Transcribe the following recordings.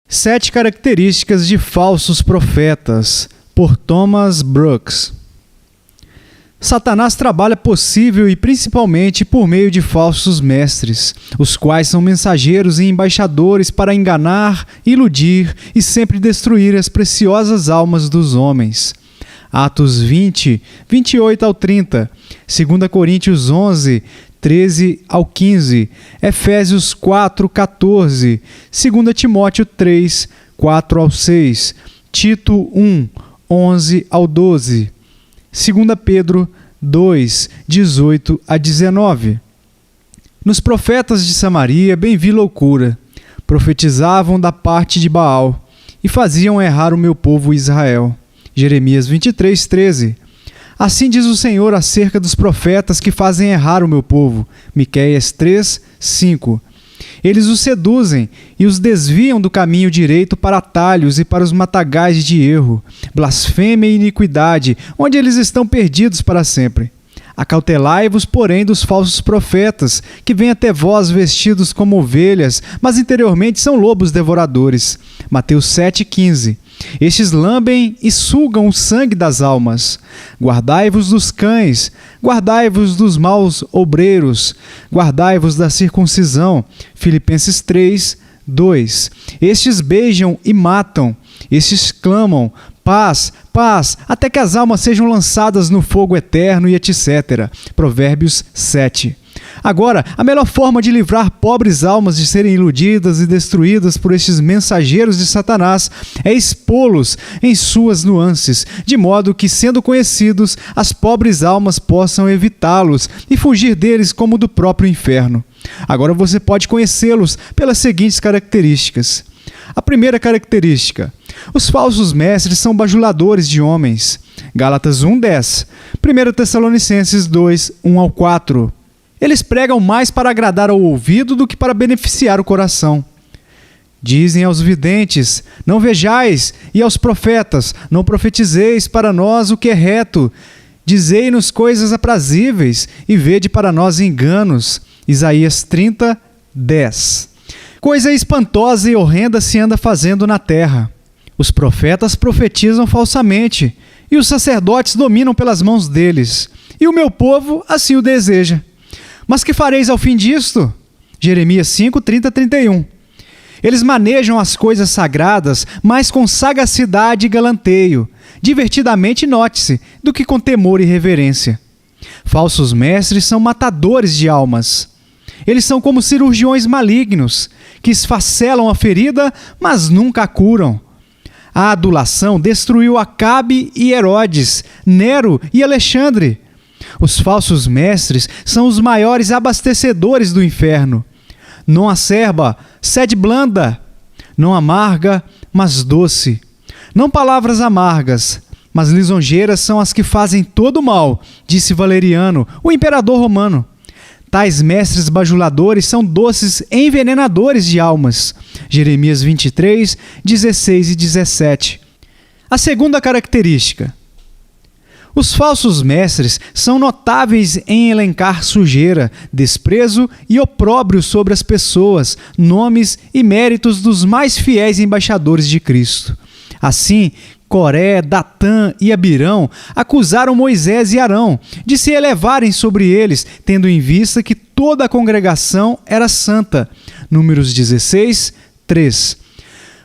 7 características de falsos profetas, por Thomas Brooks. Satanás trabalha possível e principalmente por meio de falsos mestres, os quais são mensageiros e embaixadores para enganar, iludir e sempre destruir as preciosas almas dos homens. Atos 20, 28 ao 30, 2 Coríntios 11, 13 ao 15, Efésios 4, 14, 2 Timóteo 3, 4 ao 6, Tito 1, 11 ao 12, 2 Pedro 2, 18 a 19. Nos profetas de Samaria bem vi loucura, profetizavam da parte de Baal e faziam errar o meu povo Israel. Jeremias 23, 13. Assim diz o Senhor acerca dos profetas que fazem errar o meu povo. Miqueias 3, 5. Eles os seduzem e os desviam do caminho direito para atalhos e para os matagais de erro, blasfêmia e iniquidade, onde eles estão perdidos para sempre. Acautelai-vos, porém, dos falsos profetas, que vêm até vós vestidos como ovelhas, mas interiormente são lobos devoradores. Mateus 7,15. Estes lambem e sugam o sangue das almas. Guardai-vos dos cães, guardai-vos dos maus obreiros, guardai-vos da circuncisão. Filipenses 3, 2. Estes beijam e matam, estes clamam, paz, paz, até que as almas sejam lançadas no fogo eterno e etc. Provérbios 7. Agora, a melhor forma de livrar pobres almas de serem iludidas e destruídas por estes mensageiros de Satanás é expô-los em suas nuances, de modo que, sendo conhecidos, as pobres almas possam evitá-los e fugir deles como do próprio inferno. Agora você pode conhecê-los pelas seguintes características. A primeira característica: os falsos mestres são bajuladores de homens. Gálatas 1:10, 1 Tessalonicenses 2, 1 ao 4. Eles pregam mais para agradar ao ouvido do que para beneficiar o coração. Dizem aos videntes: não vejais, e aos profetas: não profetizeis para nós o que é reto. Dizei-nos coisas aprazíveis, e vede para nós enganos. Isaías 30, 10. Coisa espantosa e horrenda se anda fazendo na terra. Os profetas profetizam falsamente, e os sacerdotes dominam pelas mãos deles, e o meu povo assim o deseja. Mas que fareis ao fim disto? Jeremias 5, 30, 31. Eles manejam as coisas sagradas, mas com sagacidade e galanteio, divertidamente, note-se, do que com temor e reverência. Falsos mestres são matadores de almas. Eles são como cirurgiões malignos, que esfacelam a ferida, mas nunca a curam. A adulação destruiu Acabe e Herodes, Nero e Alexandre. Os falsos mestres são os maiores abastecedores do inferno. Não acerba, sede blanda. Não amarga, mas doce. Não palavras amargas, mas lisonjeiras são as que fazem todo o mal, disse Valeriano, o imperador romano. Tais mestres bajuladores são doces envenenadores de almas. Jeremias 23, 16 e 17. A segunda característica: os falsos mestres são notáveis em elencar sujeira, desprezo e opróbrio sobre as pessoas, nomes e méritos dos mais fiéis embaixadores de Cristo. Assim, Coré, Datã e Abirão acusaram Moisés e Arão de se elevarem sobre eles, tendo em vista que toda a congregação era santa. Números 16, 3.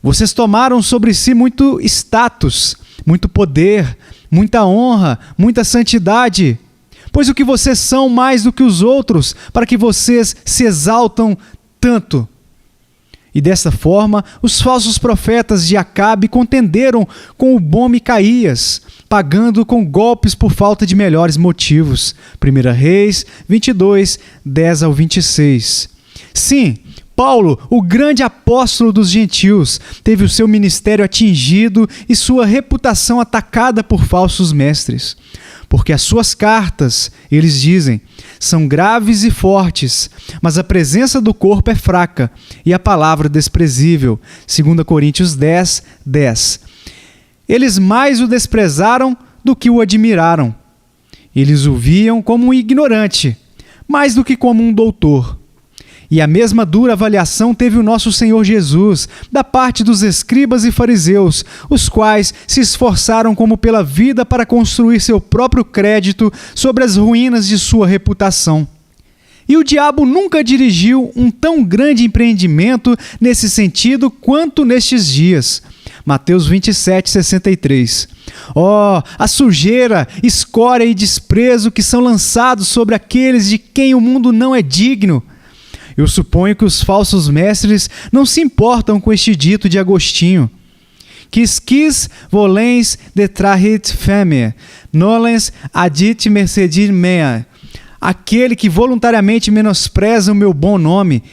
Vocês tomaram sobre si muito status, muito poder, muita honra, muita santidade, pois o que vocês são mais do que os outros, para que vocês se exaltam tanto. E dessa forma, os falsos profetas de Acabe contenderam com o bom Micaías, pagando com golpes por falta de melhores motivos. 1 Reis 22, 10 ao 26. Sim, Paulo, o grande apóstolo dos gentios, teve o seu ministério atingido e sua reputação atacada por falsos mestres. Porque as suas cartas, eles dizem, são graves e fortes, mas a presença do corpo é fraca e a palavra desprezível. 2 Coríntios 10, 10. Eles mais o desprezaram do que o admiraram. Eles o viam como um ignorante, mais do que como um doutor. E a mesma dura avaliação teve o nosso Senhor Jesus, da parte dos escribas e fariseus, os quais se esforçaram como pela vida para construir seu próprio crédito sobre as ruínas de sua reputação. E o diabo nunca dirigiu um tão grande empreendimento nesse sentido quanto nestes dias. Mateus 27, 63. Oh, a sujeira, escória e desprezo que são lançados sobre aqueles de quem o mundo não é digno. Eu suponho que os falsos mestres não se importam com este dito de Agostinho. Quis volens detrahit feme, nolens adit mercedir mea. Aquele que voluntariamente menospreza o meu bom nome,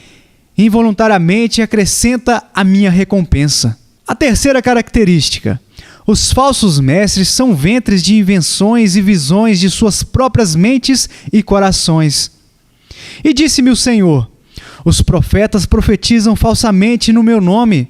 involuntariamente acrescenta a minha recompensa. A terceira característica: os falsos mestres são ventres de invenções e visões de suas próprias mentes e corações. E disse-me o Senhor: os profetas profetizam falsamente no meu nome.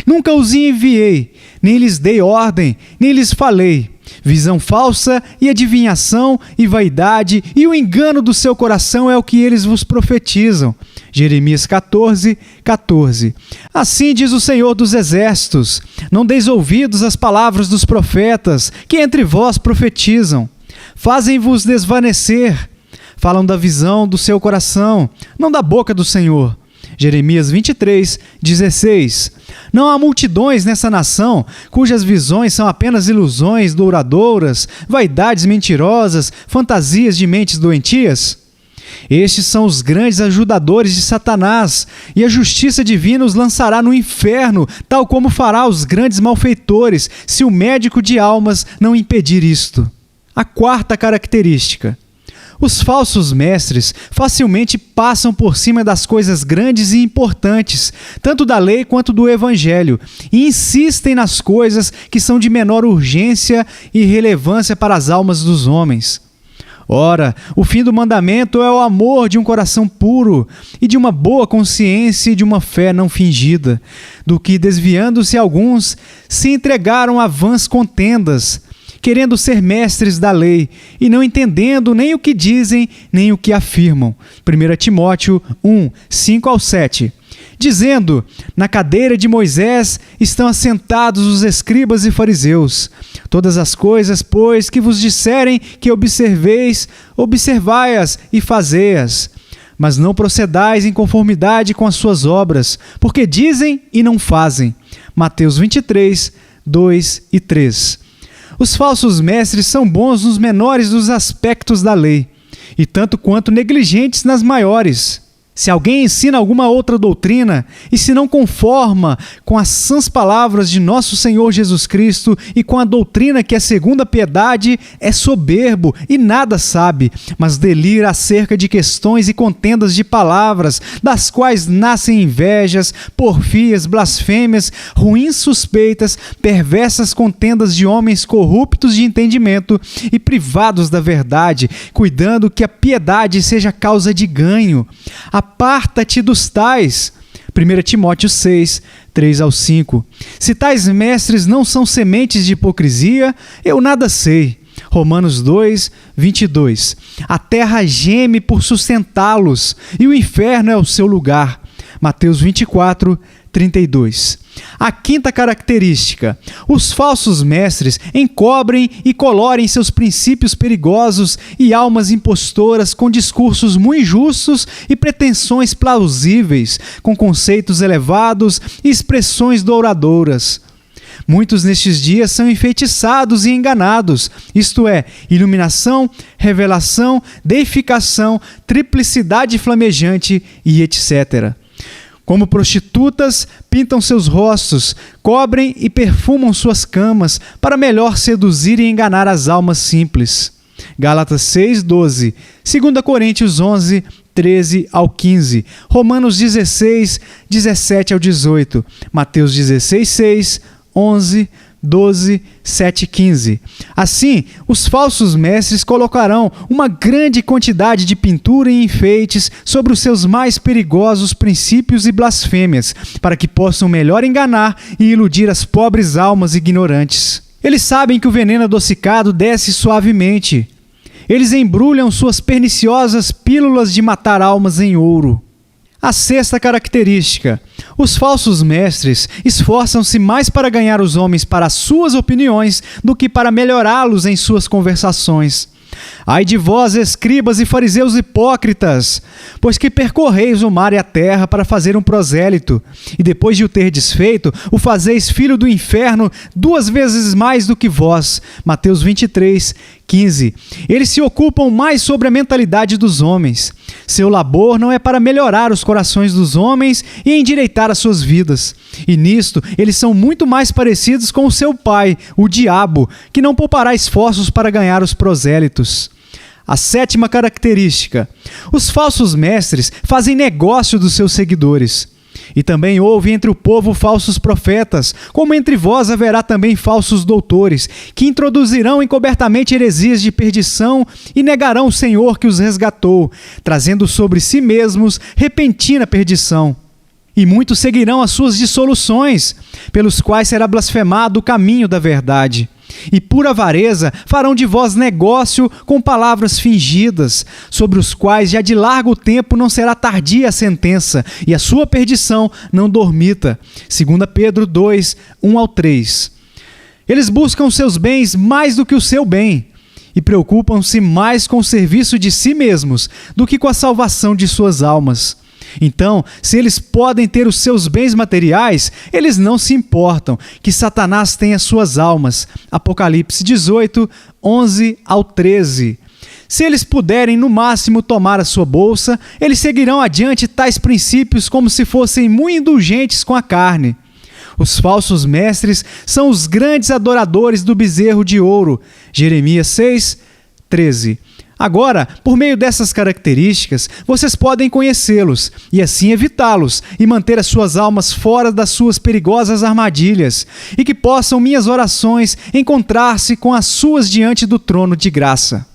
Nunca os enviei, nem lhes dei ordem, nem lhes falei. Visão falsa e adivinhação e vaidade e o engano do seu coração é o que eles vos profetizam. Jeremias 14, 14. Assim diz o Senhor dos Exércitos: não deis ouvidos às palavras dos profetas, que entre vós profetizam. Fazem-vos desvanecer. Falam da visão do seu coração, não da boca do Senhor. Jeremias 23, 16. Não há multidões nessa nação cujas visões são apenas ilusões douradouras, vaidades mentirosas, fantasias de mentes doentias? Estes são os grandes ajudadores de Satanás, e a justiça divina os lançará no inferno, tal como fará os grandes malfeitores, se o médico de almas não impedir isto. A quarta característica: os falsos mestres facilmente passam por cima das coisas grandes e importantes, tanto da lei quanto do evangelho, e insistem nas coisas que são de menor urgência e relevância para as almas dos homens. Ora, o fim do mandamento é o amor de um coração puro e de uma boa consciência e de uma fé não fingida, do que, desviando-se alguns, se entregaram a vãs contendas, querendo ser mestres da lei, e não entendendo nem o que dizem, nem o que afirmam. 1 Timóteo 1, 5-7. Dizendo: na cadeira de Moisés estão assentados os escribas e fariseus. Todas as coisas, pois, que vos disserem que observeis, observai-as e fazei-as. Mas não procedais em conformidade com as suas obras, porque dizem e não fazem. Mateus 23, 2 e 3. Os falsos mestres são bons nos menores dos aspectos da lei, e tanto quanto negligentes nas maiores. Se alguém ensina alguma outra doutrina e se não conforma com as sãs palavras de nosso Senhor Jesus Cristo e com a doutrina que é segundo a piedade, é soberbo e nada sabe, mas delira acerca de questões e contendas de palavras, das quais nascem invejas, porfias, blasfêmias, ruins suspeitas, perversas contendas de homens corruptos de entendimento e privados da verdade, cuidando que a piedade seja causa de ganho. Aparta-te dos tais. 1 Timóteo 6, 3-5. Se tais mestres não são sementes de hipocrisia, eu nada sei. Romanos 2, 22. A terra geme por sustentá-los, e o inferno é o seu lugar. Mateus 24, 32. A quinta característica: os falsos mestres encobrem e colorem seus princípios perigosos e almas impostoras com discursos muito justos e pretensões plausíveis, com conceitos elevados e expressões douradouras. Muitos nestes dias são enfeitiçados e enganados, isto é, iluminação, revelação, deificação, triplicidade flamejante e etc. Como prostitutas, pintam seus rostos, cobrem e perfumam suas camas para melhor seduzir e enganar as almas simples. Gálatas 6, 12, 2 Coríntios 11, 13-15, Romanos 16, 17-18, Mateus 16, 6, 11, 12, 7, 15. Assim, os falsos mestres colocarão uma grande quantidade de pintura e enfeites sobre os seus mais perigosos princípios e blasfêmias, para que possam melhor enganar e iludir as pobres almas ignorantes. Eles sabem que o veneno adocicado desce suavemente. Eles embrulham suas perniciosas pílulas de matar almas em ouro. A sexta característica: os falsos mestres esforçam-se mais para ganhar os homens para as suas opiniões do que para melhorá-los em suas conversações. Ai de vós, escribas e fariseus hipócritas, pois que percorreis o mar e a terra para fazer um prosélito, e depois de o ter desfeito, o fazeis filho do inferno 2 vezes mais do que vós. Mateus 23, 15. Eles se ocupam mais sobre a mentalidade dos homens. Seu labor não é para melhorar os corações dos homens e endireitar as suas vidas. E nisto, eles são muito mais parecidos com o seu pai, o diabo, que não poupará esforços para ganhar os prosélitos. A sétima característica: os falsos mestres fazem negócio dos seus seguidores. E também houve entre o povo falsos profetas, como entre vós haverá também falsos doutores, que introduzirão encobertamente heresias de perdição e negarão o Senhor que os resgatou, trazendo sobre si mesmos repentina perdição. E muitos seguirão as suas dissoluções, pelos quais será blasfemado o caminho da verdade. E por avareza farão de vós negócio com palavras fingidas, sobre os quais já de largo tempo não será tardia a sentença, e a sua perdição não dormita. 2 Pedro 2, 1-3. Eles buscam seus bens mais do que o seu bem, e preocupam-se mais com o serviço de si mesmos do que com a salvação de suas almas. Então, se eles podem ter os seus bens materiais, eles não se importam que Satanás tenha suas almas. Apocalipse 18, 11-13. Se eles puderem, no máximo, tomar a sua bolsa, eles seguirão adiante tais princípios como se fossem muito indulgentes com a carne. Os falsos mestres são os grandes adoradores do bezerro de ouro. Jeremias 6, 13. Agora, por meio dessas características, vocês podem conhecê-los e assim evitá-los e manter as suas almas fora das suas perigosas armadilhas, e que possam minhas orações encontrar-se com as suas diante do trono de graça.